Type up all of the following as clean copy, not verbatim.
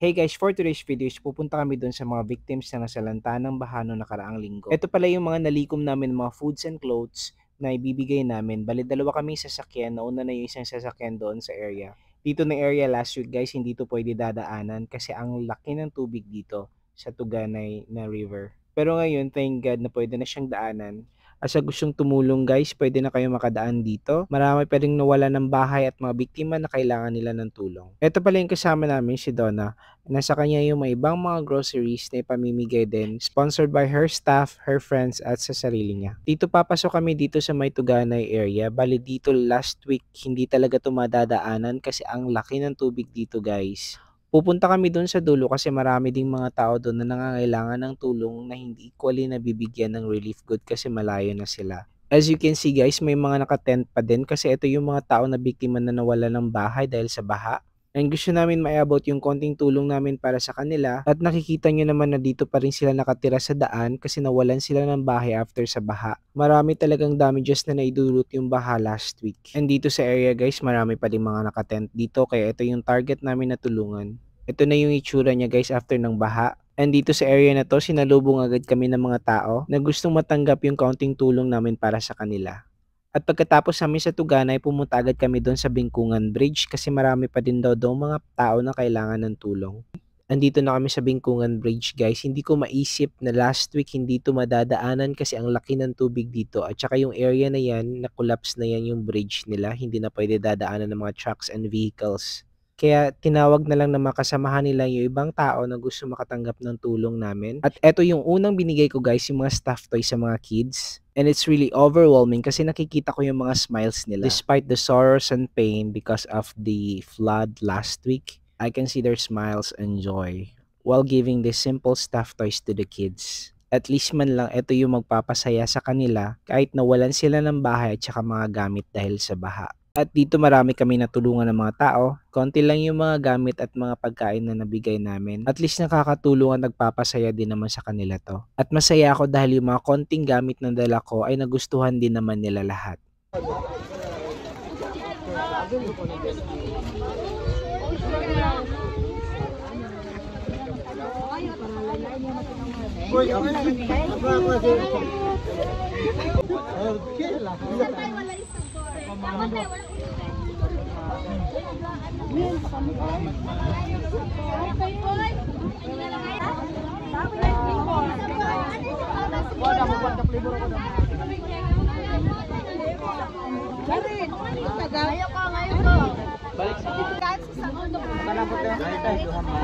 Hey guys, for today's video is pupunta kami dun sa mga victims na nasalanta ng baha noong nakaraang linggo. Ito pala yung mga nalikom namin mga foods and clothes na ibibigay namin. Bali dalawa kami sasakyan, nauna na yung isang sasakyan doon sa area. Dito na area last week guys, hindi to pwede dadaanan kasi ang laki ng tubig dito sa Tuganay na river. Pero ngayon, thank God na pwede na siyang daanan. Sa gustong tumulong guys, pwede na kayo makadaan dito. Marami pa ring nawala ng bahay at mga biktima na kailangan nila ng tulong. Ito pala yung kasama namin, si Donna. Nasa kanya yung may ibang mga groceries na ipamimigay din, sponsored by her staff, her friends, at sa sarili niya. Dito papasok kami dito sa may Tuganay area. Bali dito last week, hindi talaga tumadadaanan kasi ang laki ng tubig dito guys. Pupunta kami doon sa dulo kasi marami ding mga tao doon na nangangailangan ng tulong na hindi equally nabibigyan ng relief good kasi malayo na sila. As you can see guys, may mga nakatent pa din kasi ito yung mga tao na biktima na nawala ng bahay dahil sa baha. And gusto namin maiabot yung konting tulong namin para sa kanila at nakikita nyo naman na dito pa rin sila nakatira sa daan kasi nawalan sila ng bahay after sa baha. Marami talagang damages na naidulot yung baha last week. And dito sa area guys, marami pa din mga nakatent dito kaya ito yung target namin na tulungan. Ito na yung itsura niya guys after ng baha. And dito sa area na to, sinalubong agad kami ng mga tao na gustong matanggap yung kaunting tulong namin para sa kanila. At pagkatapos namin sa Tuganay, pumunta agad kami doon sa Bingkungan Bridge kasi marami pa din daw mga tao na kailangan ng tulong. Andito na kami sa Bingkungan Bridge guys, hindi ko maisip na last week hindi ito madadaanan kasi ang laki ng tubig dito at saka yung area na yan, na-collapse na yan yung bridge nila, hindi na pwede dadaanan ng mga trucks and vehicles. Kaya tinawag na lang na makasamahan nila yung ibang tao na gusto makatanggap ng tulong namin. At eto yung unang binigay ko guys, yung mga stuffed toys sa mga kids. And it's really overwhelming kasi nakikita ko yung mga smiles nila. Despite the sorrows and pain because of the flood last week, I can see their smiles and joy while giving these simple stuffed toys to the kids. At least man lang ito yung magpapasaya sa kanila kahit nawalan sila ng bahay at saka mga gamit dahil sa baha. At dito marami kami natulungan ng mga tao. Konti lang yung mga gamit at mga pagkain na nabigay namin. At least nakakatulong at nagpapasaya din naman sa kanila to. At masaya ako dahil yung mga konting gamit na dala ko ay nagustuhan din naman nila lahat.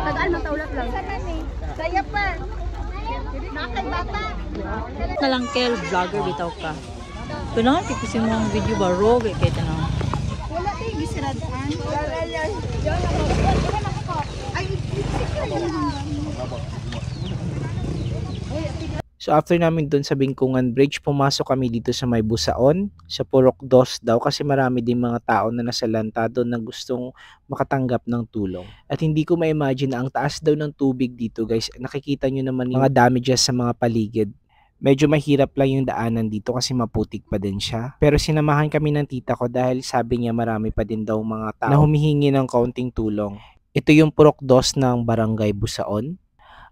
Tagaan mataulat lang. Saya pa. Nakay bata. Nalangkel vlogger bitaw ka. Kuno tipusin mo ang video ba ro kay tanong. Wala tayo gisradaan. Ay, So after namin dun sa Bingkungan Bridge, pumasok kami dito sa may Busaon, sa Purok 2 daw kasi marami din mga tao na nasalanta doon na gustong makatanggap ng tulong. At hindi ko ma-imagine na ang taas daw ng tubig dito guys. Nakikita nyo naman yung mga damages sa mga paligid. Medyo mahirap lang yung daanan dito kasi maputik pa din siya. Pero sinamahan kami ng tita ko dahil sabi niya marami pa din daw mga tao na humihingi ng kaunting tulong. Ito yung Purok 2 ng Barangay Busaon.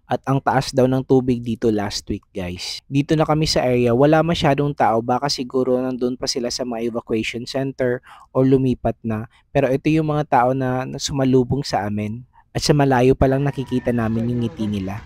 At ang taas daw ng tubig dito last week guys. Dito na kami sa area, wala masyadong tao, baka siguro nandun pa sila sa mga evacuation center o lumipat na. Pero ito yung mga tao na sumalubong sa amin. At sa malayo pa lang nakikita namin yung ngiti nila.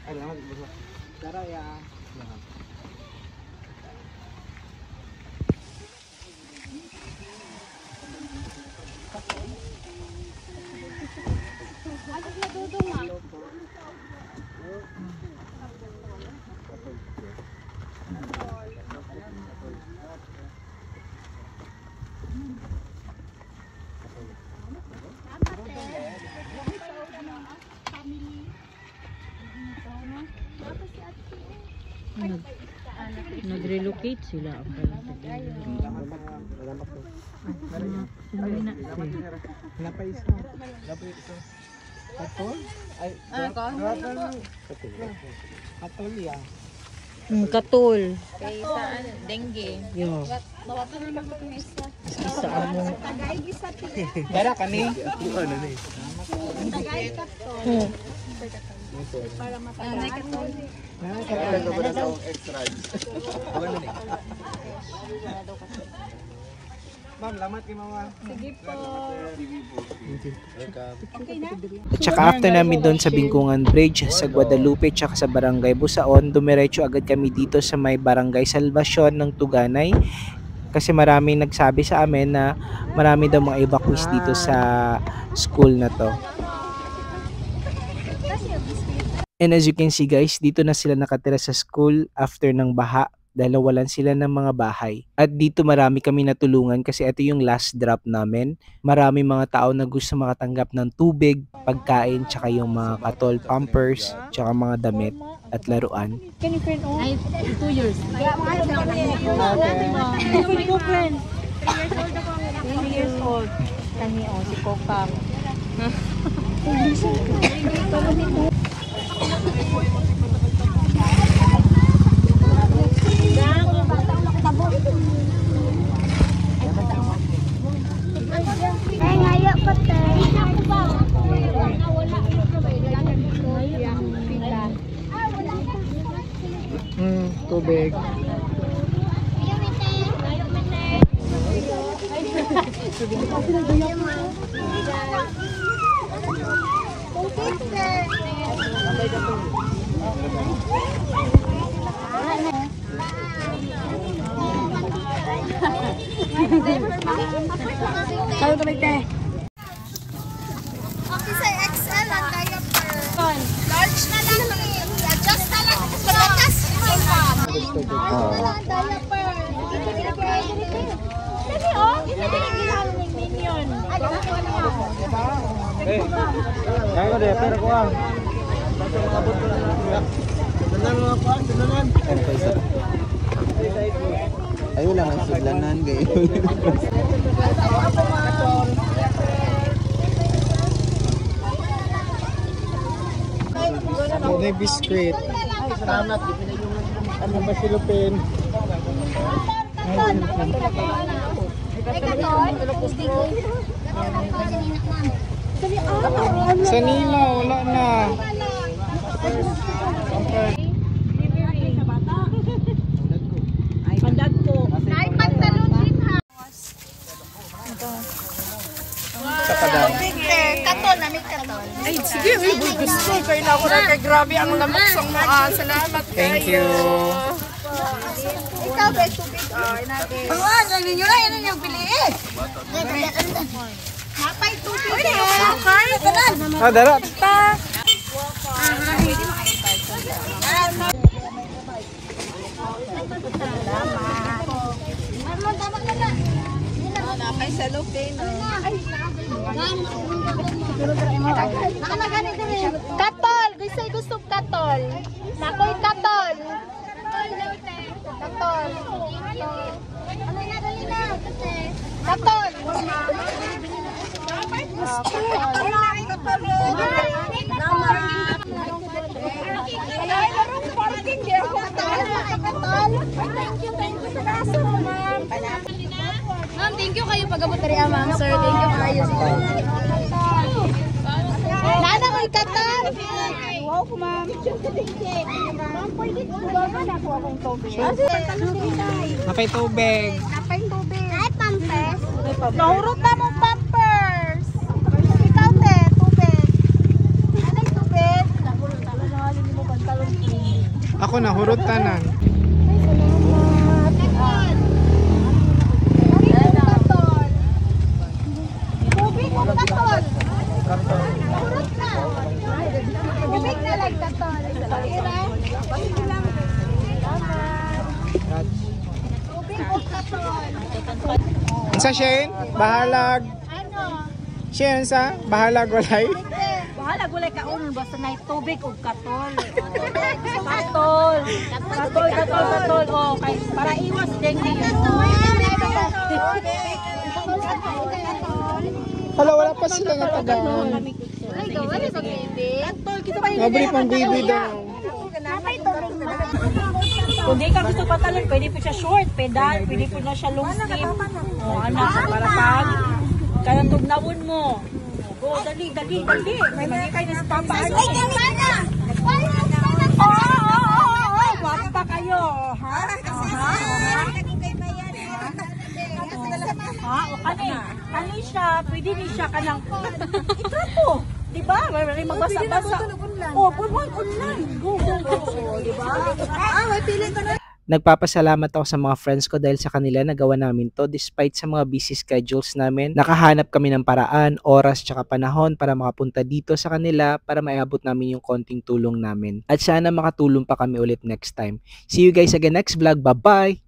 Nag-relocate sila ang palang Katol? Ay, katol ya. Katul. kay saan dengue. Yo. Nawatan naman ko yung isa. Sa amo. Tagay gisat. Dara kani. Tagay kato. Ma'am, lamat kay mama. Sige po. At saka after namin doon sa Bingkungan Bridge, sa Guadalupe, tsaka sa Barangay Busaon, dumiretso agad kami dito sa may Barangay Salvacion ng Tuganay. Kasi maraming nagsabi sa amin na marami daw mga evacuees dito sa school na to. And as you can see guys, dito na sila nakatira sa school after ng baha dahil nawalan sila ng mga bahay. At dito marami kami natulungan kasi ito yung last drop namin. Marami mga tao na gusto makatanggap ng tubig, pagkain, tsaka yung mga katol, pampers, tsaka mga damit at laruan. Can you print all? 2 years. 2 years old. Kani o, si Kokang. Ay, ngayon pa tayo. Tubig. Kaya ito may Okay, sa XL ang diaper. Large na lang eh. Adjust na lang. Pagkatas. Large na lang ang diaper. Sabi oh, hindi ginagawa ng minion. Kaya ko deh, pero ko ang. Ayun lang ang siglanan kayo. May biscuit. Ano ba silupin? Sa Nila, wala na. Pandag ko. Ay, pantalon din ha. Katon, namin katon. Ay, sige, gusto. Kaya na ako na kay grabe ang lamok sa mga. Salamat kayo. Thank you. Ikaw, be, tubig. Ay, natin. Ang ninyo na, yan yung pili eh. Mapay tubig. Uy, okay. Ah, dara. Napay sa lupin. Katol! Gusto katol. Nakoy katol. Katol. Ano na, dali na. Katol. Ma'am, thank you kayo pag-abot na rin, ma'am. Sir, thank you kayo. Nana ko ikatal. Wow ko, ma'am. Ma'am, pwede ko ba na ako akong tubig? Napay tubig. Napay tubig. Ay, pampers. Nahurot na mong pampers. Ikaw, te, tubig. Anay tubig? Nahurot na. Nahurot mo pantalon. Ako nahurot tanan. Tubig o katol? Nahurot na. Tubig na lang katol. Tubig o katol? Sa Shane, bahalag. Ano? Shane sa bahalag walay. Bahala gulay ka unon basta na tubig ug katol. Katol. Katol. Oh, kay para iwas dengue. Hala, wala pa sila nga tagaan. Ay, gawa na sa baby. Mabri pang baby daw. Napay tubig na. Kung di ka gusto patalon, pwede po siya short, pedal, pwede po na siya long sleeve. Oh, anak, para pag kanang tugnawon mo. Go, dali. May magikay na sa papa. Ay, gawa na! O kani siya, pwede ni siya kanang itrato. Diba? May magbasa-basa. Buwan online. Go. Diba? May pili ka na. Nagpapasalamat ako sa mga friends ko dahil sa kanila nagawa namin to despite sa mga busy schedules namin. Nakahanap kami ng paraan, oras, tsaka panahon para makapunta dito sa kanila para maiabot namin yung konting tulong namin. At sana makatulong pa kami ulit next time. See you guys again next vlog. Bye-bye!